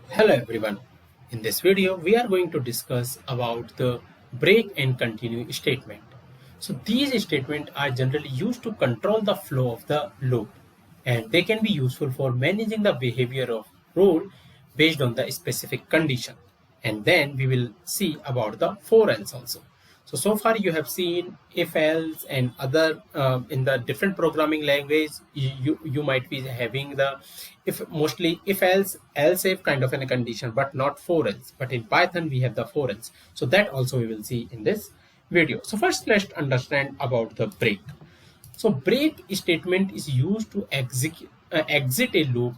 Hello everyone. In this video, we are going to discuss about the break and continue statement. So these statements are generally used to control the flow of the loop, and they can be useful for managing the behavior of rule based on the specific condition. And then we will see about the for else also. So far you have seen if else and other in the different programming language you might be having the if mostly if else if kind of in a condition, but not for else. But in Python we have the for else. So that also we will see in this video. So first let's understand about the break. So break statement is used to exit a loop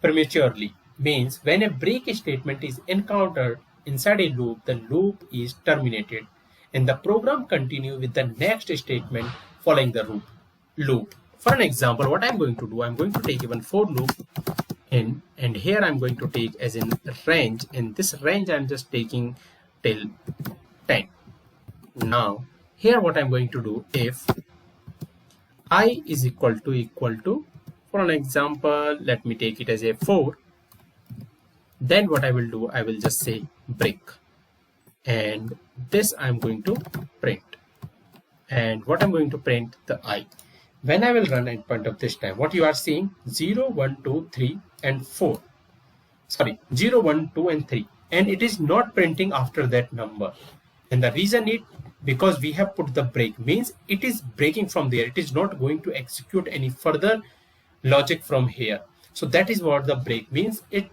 prematurely. Means when a break statement is encountered inside a loop, the loop is terminated and the program continue with the next statement following the loop. For an example, what I'm going to do, I'm going to take even for loop in, and here I'm going to take as in range. In this range I'm just taking till 10. Now here what I'm going to do, if I is equal to, for an example, let me take it as a 4, then what I will do, I will just say break, and this I'm going to print, and what I'm going to print, the I. When I will run at point of this time, what you are seeing, 0 1 2 3 and 4, sorry, 0 1 2 and 3, and it is not printing after that number. And the reason is because we have put the break, means it is breaking from there, it is not going to execute any further logic from here. So that is what the break means, it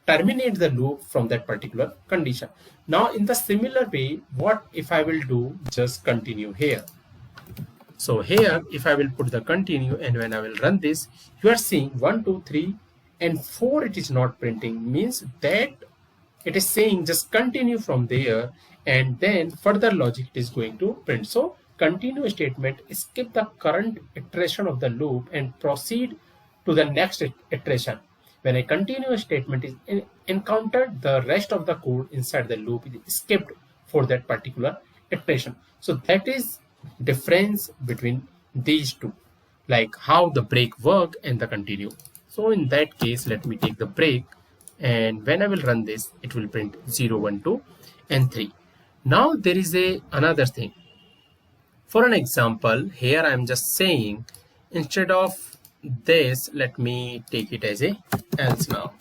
terminates the loop from that particular condition. Now in the similar way, what if I will do, just continue here. So here if I will put the continue, and when I will run this, you are seeing 1 2 3 and 4, it is not printing, means that it is saying just continue from there, and then further logic is going to print. So continue statement skip the current iteration of the loop and proceed to the next iteration. When a continue statement is encountered, the rest of the code inside the loop is skipped for that particular iteration. So that is difference between these two, like how the break work and the continue. So in that case, let me take the break, and when I will run this, it will print 0 1 2 and 3. Now there is another thing. For an example, here I am just saying, instead of this, let me take it as a else now,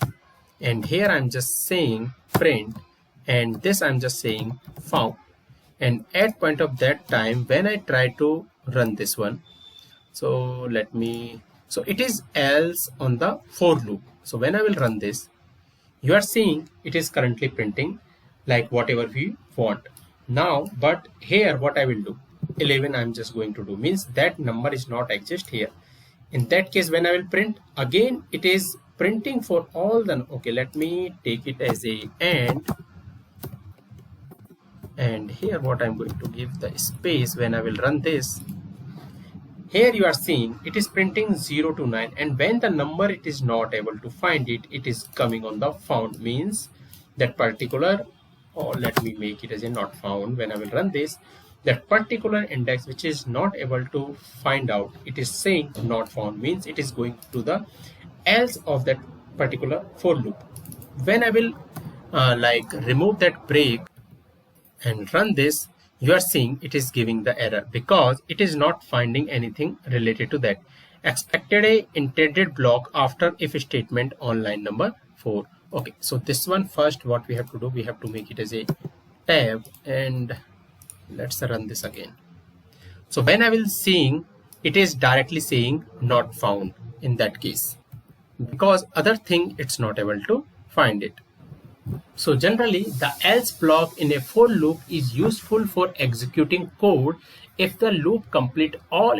and here I'm just saying print, and this I'm just saying found. And at point of that time, when I try to run this one, so so it is else on the for loop. So when I will run this, you are seeing it is currently printing like whatever we want now. But here what I will do, 11 I'm just going to do, means that number is not exist here. In that case, when I will print again, it is printing for all the, okay, let me take it as a and here what I'm going to give the space. When I will run this, here you are seeing it is printing 0 to 9, and when the number it is not able to find it, it is coming on the found, means that particular, or let me make it as a not found. When I will run this, that particular index which is not able to find out, it is saying not found, means it is going to the else of that particular for loop. When I will like remove that break and run this, you are seeing it is giving the error because it is not finding anything related to that. Expected a intended block after if statement on line number 4. Okay, so this one first, what we have to do, we have to make it as a tab, and let's run this again. So when I will seeing, it is directly saying not found in that case, because other thing it's not able to find it. So generally the else block in a for loop is useful for executing code if the loop complete all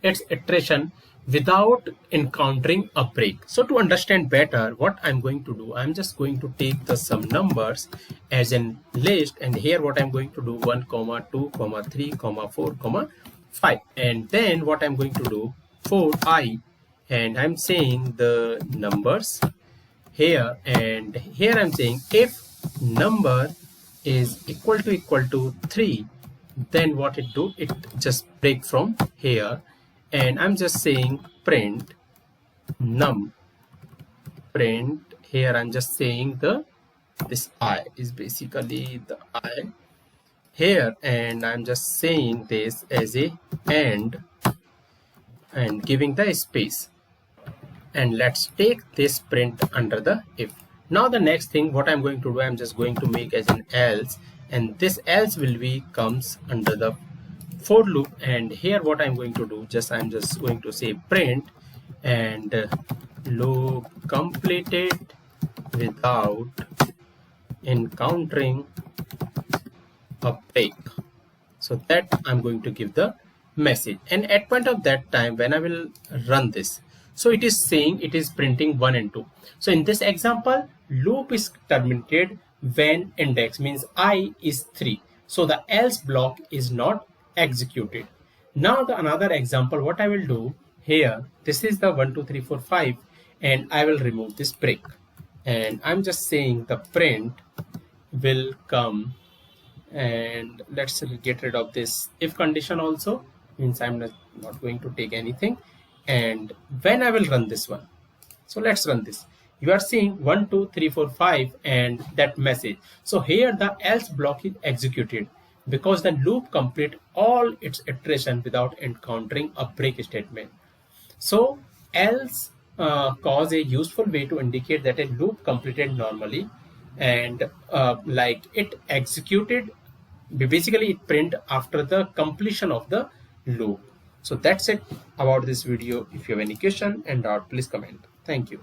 its iteration without encountering a break. So to understand better what I'm going to do, I'm just going to take some numbers as in list, and here what I'm going to do, 1 2 3 4 5, and then what I'm going to do for I, and I'm saying the numbers here, and here I'm saying if number is equal to 3, then what it do, it just break from here, and I'm just saying print num, print here I'm just saying this I is basically the I here, and I'm just saying this as a and giving the space. And let's take this print under the if. Now the next thing what I'm going to do, I'm just going to make as an else, and this else will be comes under the for loop. And here what I'm going to do, I'm just going to say print and loop completed without encountering a break, so that I'm going to give the message. And at point of that time when I will run this, so it is saying it is printing 1 and 2. So in this example, loop is terminated when index means I is 3, so the else block is not executed. Now the another example, what I will do here, this is the 1 2 3 4 5, and I will remove this break, and I'm just saying the print will come, and let's get rid of this if condition also, means I'm not going to take anything. And when I will run this one, so let's run this, you are seeing 1 2 3 4 5 and that message. So here the else block is executed because the loop complete all its iteration without encountering a break statement. So else cause a useful way to indicate that a loop completed normally, and like it executed, basically it print after the completion of the loop. So that's it about this video. If you have any question and doubt, please comment. Thank you.